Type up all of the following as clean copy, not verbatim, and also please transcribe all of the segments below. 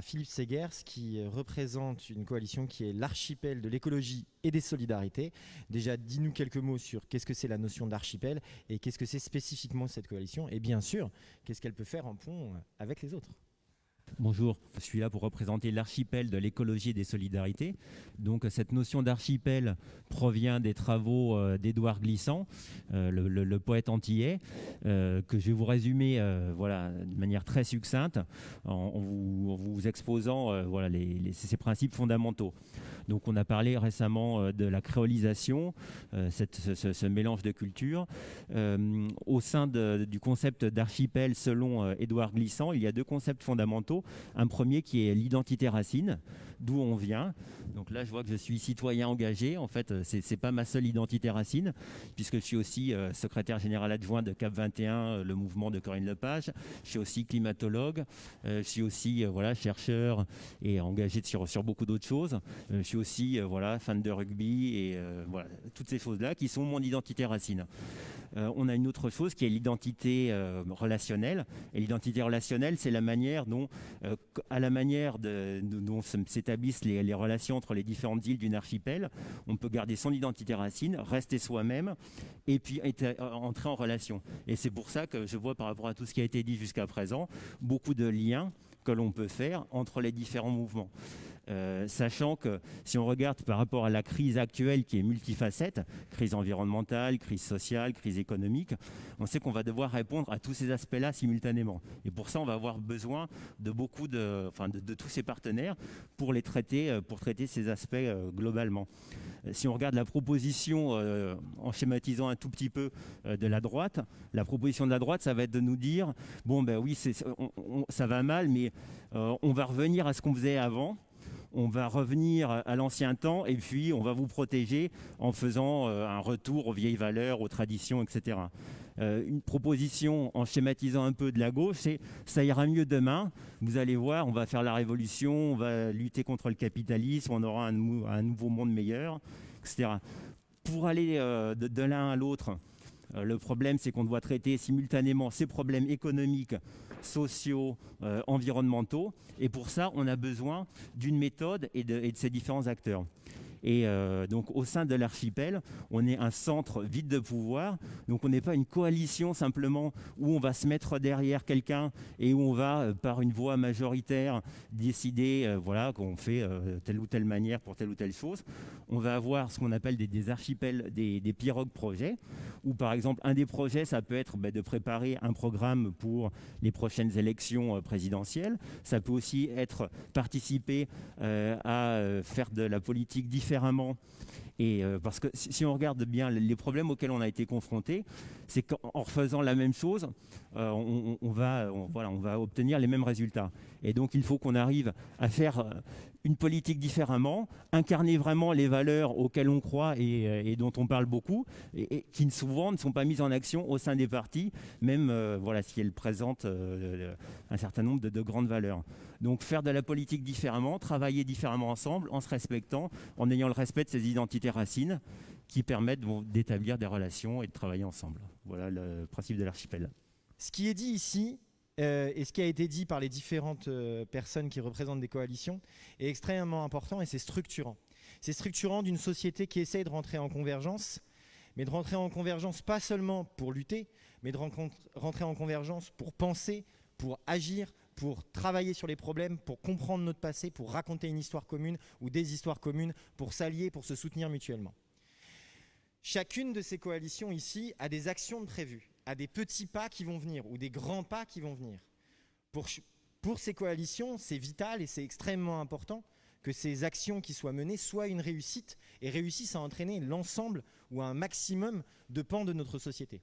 à Philippe Segers qui représente une coalition qui est l'archipel de l'écologie et des solidarités. Déjà, dis-nous quelques mots sur qu'est-ce que c'est la notion d'archipel et qu'est-ce que c'est spécifiquement cette coalition et bien sûr, qu'est-ce qu'elle peut faire en pont avec les autres. Bonjour, je suis là pour représenter l'archipel de l'écologie et des solidarités. Donc cette notion d'archipel provient des travaux d'Édouard Glissant, le poète antillais, que je vais vous résumer voilà, de manière très succincte en vous exposant voilà, ces principes fondamentaux. Donc on a parlé récemment de la créolisation, ce mélange de cultures. Au sein du concept d'archipel selon Édouard Glissant, il y a deux concepts fondamentaux. Un premier qui est l'identité racine, d'où on vient. Donc là, je vois que je suis citoyen engagé. En fait, ce n'est pas ma seule identité racine, puisque je suis aussi secrétaire général adjoint de CAP 21, le mouvement de Corinne Lepage. Je suis aussi climatologue. Je suis aussi voilà, chercheur et engagé sur beaucoup d'autres choses. Je suis aussi voilà, fan de rugby et voilà, toutes ces choses-là qui sont mon identité racine. On a une autre chose qui est l'identité relationnelle. Et l'identité relationnelle, c'est la manière dont, dont s'établissent les relations entre les différentes îles d'une archipel, on peut garder son identité racine, rester soi-même et puis entrer en relation. Et c'est pour ça que je vois par rapport à tout ce qui a été dit jusqu'à présent, beaucoup de liens que l'on peut faire entre les différents mouvements. Sachant que si on regarde par rapport à la crise actuelle qui est multifacette, crise environnementale, crise sociale, crise économique, on sait qu'on va devoir répondre à tous ces aspects-là simultanément. Et pour ça, on va avoir besoin de de tous ces partenaires pour traiter ces aspects globalement. Si on regarde la proposition, en schématisant un tout petit peu de la droite, la proposition de la droite, ça va être de nous dire, bon ben oui, ça va mal, mais on va revenir à ce qu'on faisait avant. On va revenir à l'ancien temps et puis on va vous protéger en faisant un retour aux vieilles valeurs, aux traditions, etc. Une proposition en schématisant un peu de la gauche, c'est ça ira mieux demain, vous allez voir, on va faire la révolution, on va lutter contre le capitalisme, on aura un nouveau monde meilleur, etc. Pour aller de l'un à l'autre, le problème c'est qu'on doit traiter simultanément ces problèmes économiques, sociaux, environnementaux. Et pour ça, on a besoin d'une méthode et de ces différents acteurs. Et donc au sein de l'archipel, on est un centre vide de pouvoir, donc on n'est pas une coalition simplement où on va se mettre derrière quelqu'un et où on va, par une voix majoritaire, décider voilà, qu'on fait telle ou telle manière pour telle ou telle chose. On va avoir ce qu'on appelle des archipels, des pirogues projets, où par exemple un des projets, ça peut être de préparer un programme pour les prochaines élections présidentielles. Ça peut aussi être participer à faire de la politique différemment. Et parce que si on regarde bien les problèmes auxquels on a été confrontés, c'est qu'en refaisant la même chose, on va obtenir les mêmes résultats. Et donc il faut qu'on arrive à faire une politique différemment, incarner vraiment les valeurs auxquelles on croit et dont on parle beaucoup, et qui souvent ne sont pas mises en action au sein des partis, même voilà, si elles présentent un certain nombre de grandes valeurs. Donc faire de la politique différemment, travailler différemment ensemble, en se respectant, en ayant le respect de ses identités racines, qui permettent d'établir des relations et de travailler ensemble. Voilà le principe de l'archipel. Ce qui est dit ici, et ce qui a été dit par les différentes personnes qui représentent des coalitions, est extrêmement important et c'est structurant. C'est structurant d'une société qui essaye de rentrer en convergence, mais de rentrer en convergence pas seulement pour lutter, mais de rentrer en convergence pour penser, pour agir, pour travailler sur les problèmes, pour comprendre notre passé, pour raconter une histoire commune ou des histoires communes, pour s'allier, pour se soutenir mutuellement. Chacune de ces coalitions ici a des actions de prévues, a des petits pas qui vont venir ou des grands pas qui vont venir. Pour ces coalitions, c'est vital et c'est extrêmement important que ces actions qui soient menées soient une réussite et réussissent à entraîner l'ensemble ou un maximum de pans de notre société.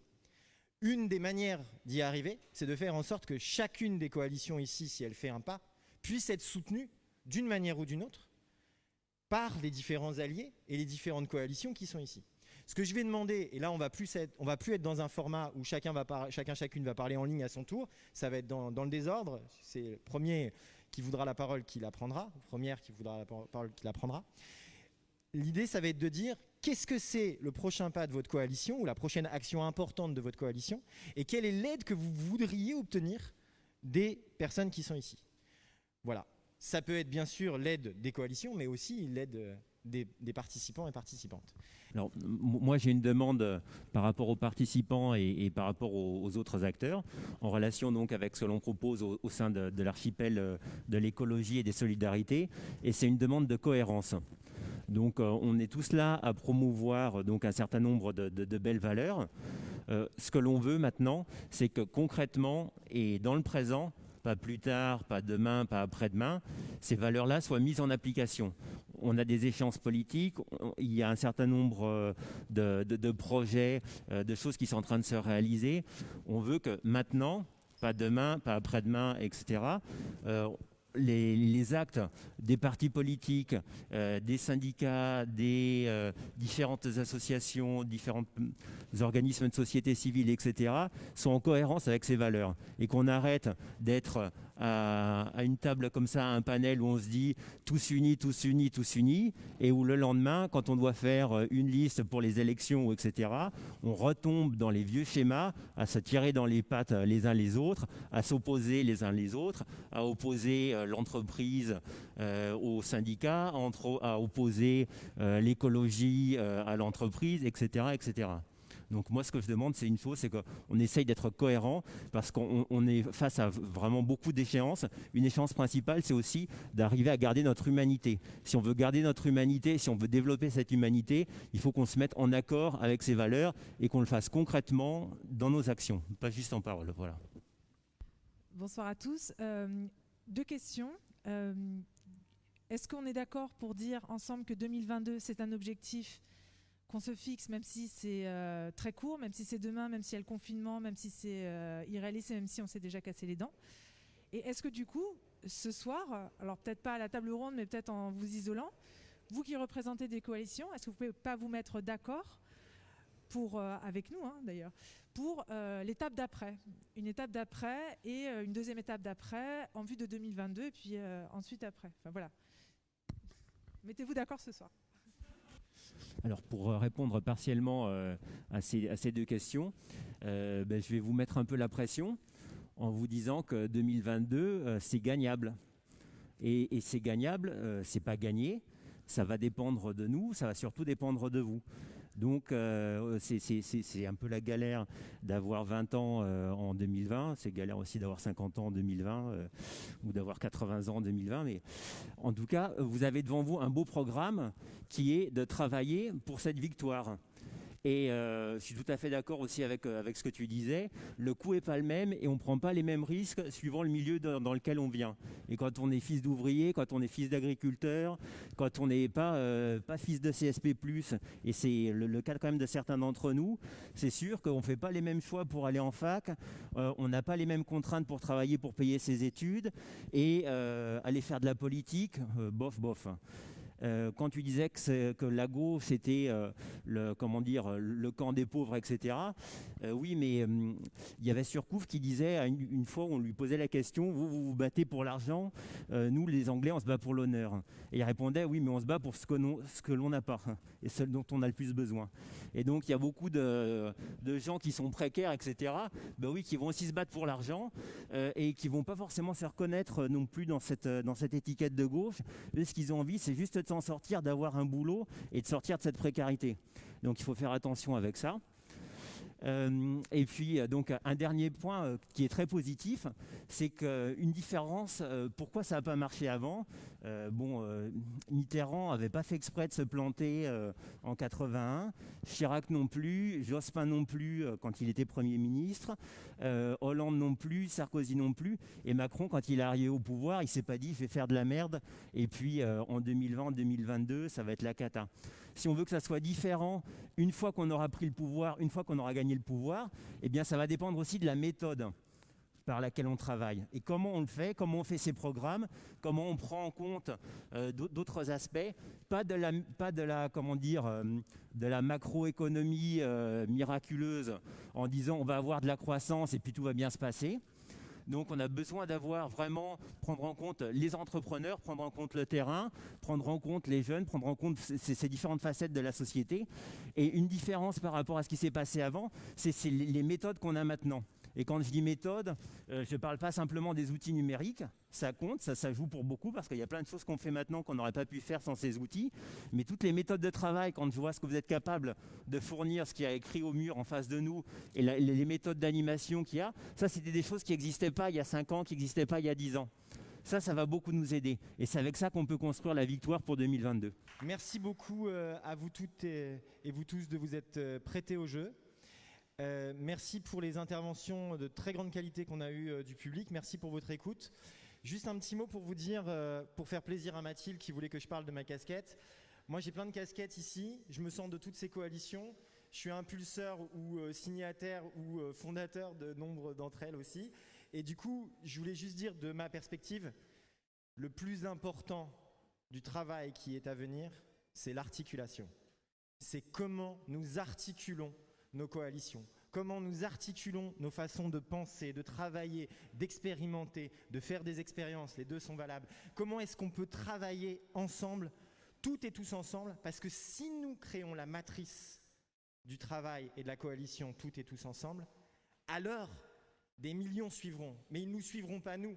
Une des manières d'y arriver, c'est de faire en sorte que chacune des coalitions ici, si elle fait un pas, puisse être soutenue d'une manière ou d'une autre par les différents alliés et les différentes coalitions qui sont ici. Ce que je vais demander, et là on va plus être dans un format où chacune va parler en ligne à son tour, ça va être dans le désordre, c'est le premier qui voudra la parole qui la prendra, première qui voudra la parole qui la prendra. L'idée, ça va être de dire qu'est-ce que c'est le prochain pas de votre coalition ou la prochaine action importante de votre coalition et quelle est l'aide que vous voudriez obtenir des personnes qui sont ici. Voilà. Ça peut être bien sûr l'aide des coalitions, mais aussi l'aide des participants et participantes. Alors, moi, j'ai une demande par rapport aux participants et par rapport aux autres acteurs, en relation donc avec ce que l'on propose au sein de l'archipel de l'écologie et des solidarités, et c'est une demande de cohérence. Donc, on est tous là à promouvoir donc un certain nombre de belles valeurs. Ce que l'on veut maintenant, c'est que concrètement et dans le présent, pas plus tard, pas demain, pas après-demain, ces valeurs-là soient mises en application. On a des échéances politiques, il y a un certain nombre de projets, de choses qui sont en train de se réaliser. On veut que maintenant, pas demain, pas après-demain, etc., les actes des partis politiques, des syndicats, des différentes associations, différents organismes de société civile, etc., sont en cohérence avec ces valeurs. Et qu'on arrête d'être à une table comme ça, à un panel où on se dit tous unis, tous unis, tous unis, et où le lendemain, quand on doit faire une liste pour les élections, etc., on retombe dans les vieux schémas, à se tirer dans les pattes les uns les autres, à s'opposer les uns les autres, à opposer l'entreprise aux syndicats, à opposer l'écologie à l'entreprise, etc., etc. Donc moi, ce que je demande, c'est une chose, c'est qu'on essaye d'être cohérent parce qu'on est face à vraiment beaucoup d'échéances. Une échéance principale, c'est aussi d'arriver à garder notre humanité. Si on veut garder notre humanité, si on veut développer cette humanité, il faut qu'on se mette en accord avec ces valeurs et qu'on le fasse concrètement dans nos actions, pas juste en parole. Voilà. Bonsoir à tous. 2 questions. Est-ce qu'on est d'accord pour dire ensemble que 2022, c'est un objectif qu'on se fixe, même si c'est très court, même si c'est demain, même s'il y a le confinement, même si c'est irréaliste, même si on s'est déjà cassé les dents. Et est-ce que du coup, ce soir, alors peut-être pas à la table ronde, mais peut-être en vous isolant, vous qui représentez des coalitions, est-ce que vous pouvez pas vous mettre d'accord pour, avec nous d'ailleurs, pour l'étape d'après, une étape d'après et une deuxième étape d'après en vue de 2022 et puis ensuite après. Enfin voilà. Mettez-vous d'accord ce soir. Alors pour répondre partiellement à ces 2 questions, je vais vous mettre un peu la pression en vous disant que 2022, c'est gagnable. Et c'est gagnable, c'est pas gagné, ça va dépendre de nous, ça va surtout dépendre de vous. Donc c'est un peu la galère d'avoir 20 ans en 2020, c'est galère aussi d'avoir 50 ans en 2020 ou d'avoir 80 ans en 2020. Mais en tout cas, vous avez devant vous un beau programme qui est de travailler pour cette victoire. Et je suis tout à fait d'accord aussi avec ce que tu disais. Le coût n'est pas le même et on ne prend pas les mêmes risques suivant le milieu dans lequel on vient. Et quand on est fils d'ouvrier, quand on est fils d'agriculteur, quand on n'est pas fils de CSP+, et c'est le cas quand même de certains d'entre nous, c'est sûr qu'on ne fait pas les mêmes choix pour aller en fac, on n'a pas les mêmes contraintes pour travailler, pour payer ses études, et aller faire de la politique, bof. Quand tu disais que la gauche c'était le camp des pauvres, etc. Oui, mais il y avait Surcouf qui disait une fois où on lui posait la question, vous vous battez pour l'argent, nous les Anglais on se bat pour l'honneur. Et il répondait oui, mais on se bat pour ce que l'on n'a pas et ce dont on a le plus besoin. Et donc il y a beaucoup de gens qui sont précaires, etc. Ben oui, qui vont aussi se battre pour l'argent et qui vont pas forcément se reconnaître non plus dans cette étiquette de gauche. Eux, ce qu'ils ont envie, c'est juste de s'en sortir, d'avoir un boulot et de sortir de cette précarité. Donc il faut faire attention avec ça. Et puis donc un dernier point qui est très positif, c'est qu'une différence, pourquoi ça n'a pas marché avant, Mitterrand n'avait pas fait exprès de se planter en 81, Chirac non plus, Jospin non plus quand il était Premier ministre, Hollande non plus, Sarkozy non plus, et Macron quand il est arrivé au pouvoir, il ne s'est pas dit je vais faire de la merde et puis en 2020, en 2022 ça va être la cata. Si on veut que ça soit différent, une fois qu'on aura pris le pouvoir, une fois qu'on aura gagné le pouvoir, eh bien ça va dépendre aussi de la méthode par laquelle on travaille. Et comment on le fait, comment on fait ces programmes, comment on prend en compte d'autres aspects, pas de la macroéconomie miraculeuse en disant on va avoir de la croissance et puis tout va bien se passer. Donc on a besoin prendre en compte les entrepreneurs, prendre en compte le terrain, prendre en compte les jeunes, prendre en compte ces différentes facettes de la société. Et une différence par rapport à ce qui s'est passé avant, c'est les méthodes qu'on a maintenant. Et quand je dis méthode, je ne parle pas simplement des outils numériques, ça compte, ça joue pour beaucoup parce qu'il y a plein de choses qu'on fait maintenant qu'on n'aurait pas pu faire sans ces outils. Mais toutes les méthodes de travail, quand je vois ce que vous êtes capable de fournir, ce qu'il y a écrit au mur en face de nous, et les méthodes d'animation qu'il y a, ça c'était des choses qui n'existaient pas il y a 5 ans, qui n'existaient pas il y a 10 ans. Ça va beaucoup nous aider. Et c'est avec ça qu'on peut construire la victoire pour 2022. Merci beaucoup à vous toutes et vous tous de vous être prêtés au jeu. Merci pour les interventions de très grande qualité qu'on a eues du public. Merci pour votre écoute. Juste un petit mot pour vous dire, pour faire plaisir à Mathilde qui voulait que je parle de ma casquette. Moi, j'ai plein de casquettes ici. Je me sens de toutes ces coalitions. Je suis impulseur ou signataire ou fondateur de nombre d'entre elles aussi. Et du coup, je voulais juste dire de ma perspective, le plus important du travail qui est à venir, c'est l'articulation. C'est comment nous articulons nos coalitions, comment nous articulons nos façons de penser, de travailler, d'expérimenter, de faire des expériences, les deux sont valables. Comment est-ce qu'on peut travailler ensemble, toutes et tous ensemble, parce que si nous créons la matrice du travail et de la coalition, toutes et tous ensemble, alors des millions suivront, mais ils ne nous suivront pas nous.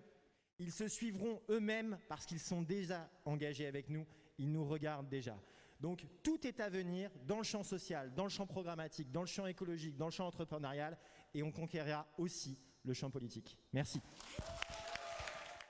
Ils se suivront eux-mêmes parce qu'ils sont déjà engagés avec nous, ils nous regardent déjà. Donc tout est à venir dans le champ social, dans le champ programmatique, dans le champ écologique, dans le champ entrepreneurial et on conquérera aussi le champ politique. Merci.